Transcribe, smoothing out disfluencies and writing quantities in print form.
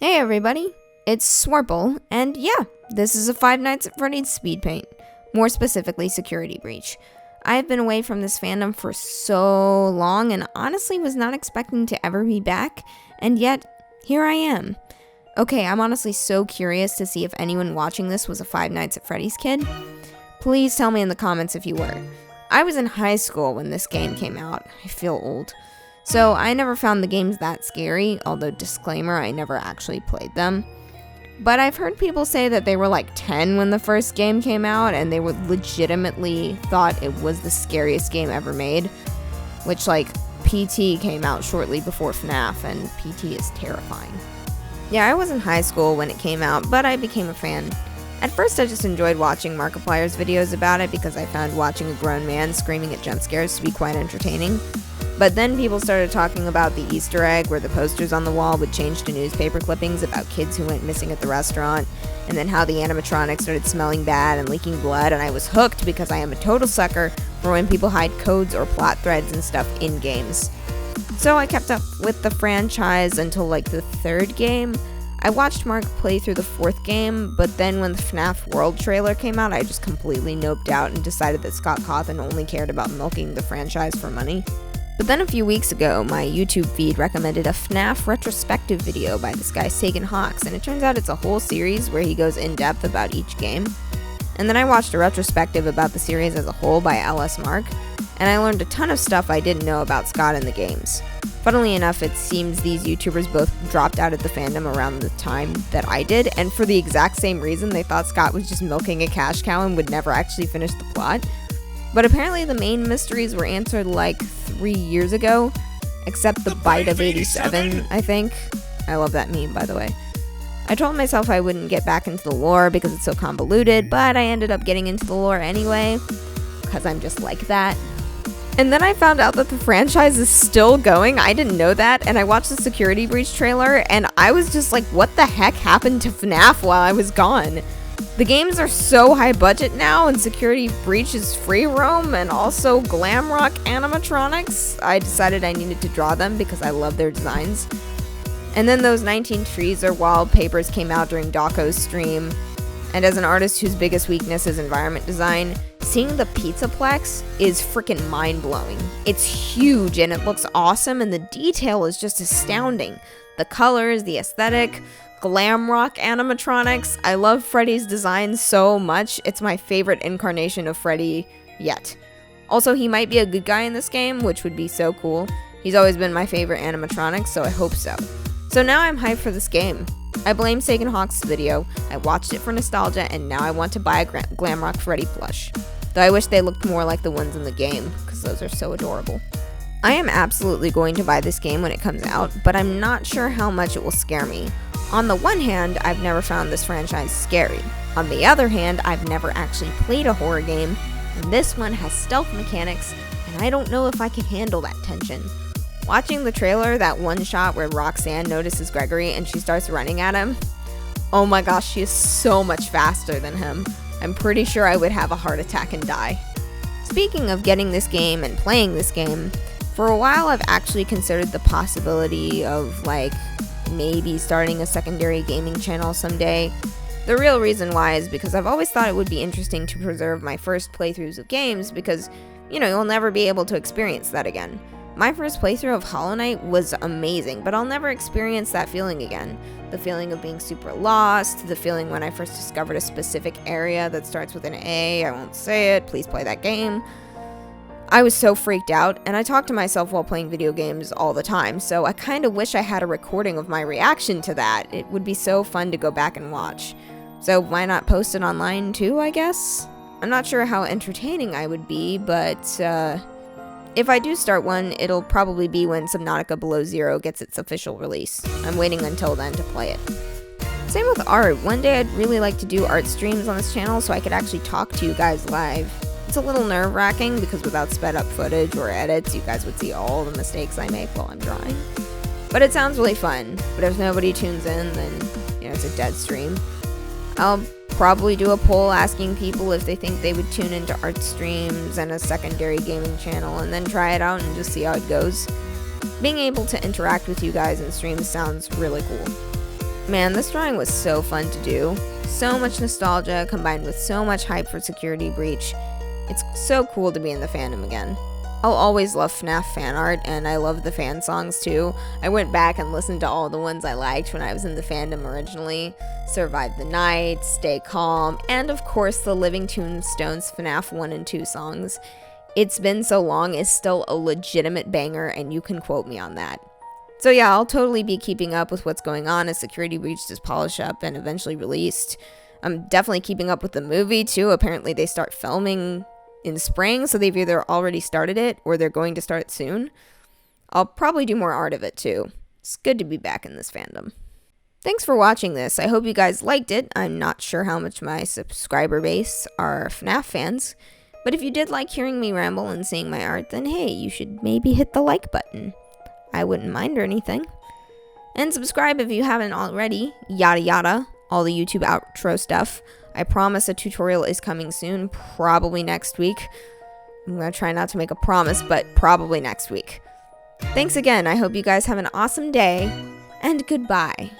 Hey everybody, it's Swarple, and yeah, this is a Five Nights at Freddy's speed paint, more specifically Security Breach. I've been away from this fandom for so long and honestly was not expecting to ever be back, and yet, here I am. Okay, I'm honestly so curious to see if anyone watching this was a Five Nights at Freddy's kid. Please tell me in the comments if you were. I was in high school when this game came out. I feel old. So I never found the games that scary, although disclaimer, I never actually played them. But I've heard people say that they were like 10 when the first game came out and they would legitimately thought it was the scariest game ever made, which like PT came out shortly before FNAF and PT is terrifying. Yeah, I was in high school when it came out, but I became a fan. At first I just enjoyed watching Markiplier's videos about it because I found watching a grown man screaming at jump scares to be quite entertaining. But then people started talking about the Easter egg where the posters on the wall would change to newspaper clippings about kids who went missing at the restaurant, and then how the animatronics started smelling bad and leaking blood, and I was hooked because I am a total sucker for when people hide codes or plot threads and stuff in games. So I kept up with the franchise until like the third game. I watched Mark play through the fourth game, but then when the FNAF World trailer came out, I just completely noped out and decided that Scott Cawthon only cared about milking the franchise for money. But then a few weeks ago, my YouTube feed recommended a FNAF retrospective video by this guy Sagan Hawks, and it turns out it's a whole series where he goes in depth about each game. And then I watched a retrospective about the series as a whole by LS Mark, and I learned a ton of stuff I didn't know about Scott and the games. Funnily enough, it seems these YouTubers both dropped out of the fandom around the time that I did, and for the exact same reason. They thought Scott was just milking a cash cow and would never actually finish the plot. But apparently the main mysteries were answered like 3 years ago, except the bite of 87, I think. I love that meme, by the way. I told myself I wouldn't get back into the lore because it's so convoluted, but I ended up getting into the lore anyway, because I'm just like that. And then I found out that the franchise is still going. I didn't know that, and I watched the Security Breach trailer, and I was just like, what the heck happened to FNAF while I was gone? The games are so high budget now, and Security Breach is free roam, and also glam rock animatronics. I decided I needed to draw them because I love their designs. And then those 19 Trees Are Wallpapers came out during Dawko's stream, and as an artist whose biggest weakness is environment design, seeing the Pizzaplex is freaking mind-blowing. It's huge and it looks awesome, and the detail is just astounding. The colors, the aesthetic, glam rock animatronics. I love Freddy's design so much. It's my favorite incarnation of Freddy yet. Also, he might be a good guy in this game, which would be so cool. He's always been my favorite animatronic, so I hope so. So now I'm hyped for this game. I blame Sagan Hawks' video, I watched it for nostalgia, and now I want to buy a Glamrock Freddy plush. Though I wish they looked more like the ones in the game, because those are so adorable. I am absolutely going to buy this game when it comes out, but I'm not sure how much it will scare me. On the one hand, I've never found this franchise scary. On the other hand, I've never actually played a horror game, and this one has stealth mechanics, and I don't know if I can handle that tension. Watching the trailer, that one shot where Roxanne notices Gregory and she starts running at him, oh my gosh, she is so much faster than him. I'm pretty sure I would have a heart attack and die. Speaking of getting this game and playing this game, for a while I've actually considered the possibility of like maybe starting a secondary gaming channel someday. The real reason why is because I've always thought it would be interesting to preserve my first playthroughs of games because, you'll never be able to experience that again. My first playthrough of Hollow Knight was amazing, but I'll never experience that feeling again. The feeling of being super lost, the feeling when I first discovered a specific area that starts with an A, I won't say it, please play that game. I was so freaked out, and I talk to myself while playing video games all the time, so I kind of wish I had a recording of my reaction to that. It would be so fun to go back and watch. So why not post it online too, I guess? I'm not sure how entertaining I would be, but if I do start one, it'll probably be when Subnautica Below Zero gets its official release. I'm waiting until then to play it. Same with art. One day I'd really like to do art streams on this channel so I could actually talk to you guys live. It's a little nerve-wracking because without sped up footage or edits, you guys would see all the mistakes I make while I'm drawing. But it sounds really fun. But if nobody tunes in, then, it's a dead stream. I'll probably do a poll asking people if they think they would tune into art streams and a secondary gaming channel and then try it out and just see how it goes. Being able to interact with you guys in streams sounds really cool. Man, this drawing was so fun to do. So much nostalgia combined with so much hype for Security Breach. It's so cool to be in the fandom again. I'll always love FNAF fan art, and I love the fan songs too. I went back and listened to all the ones I liked when I was in the fandom originally. Survive the Night, Stay Calm, and of course the Living Tombstones FNAF 1 and 2 songs. It's Been So Long is still a legitimate banger, and you can quote me on that. So yeah, I'll totally be keeping up with what's going on as Security Breach is polished up and eventually released. I'm definitely keeping up with the movie too. Apparently they start filming in spring, so they've either already started it or they're going to start it soon. I'll probably do more art of it too. It's good to be back in this fandom. Thanks for watching this. I hope you guys liked it. I'm not sure how much my subscriber base are FNAF fans, but if you did like hearing me ramble and seeing my art, then hey, you should maybe hit the like button. I wouldn't mind or anything. And subscribe if you haven't already. Yada yada. All the YouTube outro stuff. I promise a tutorial is coming soon, probably next week. I'm going to try not to make a promise, but probably next week. Thanks again. I hope you guys have an awesome day, and goodbye.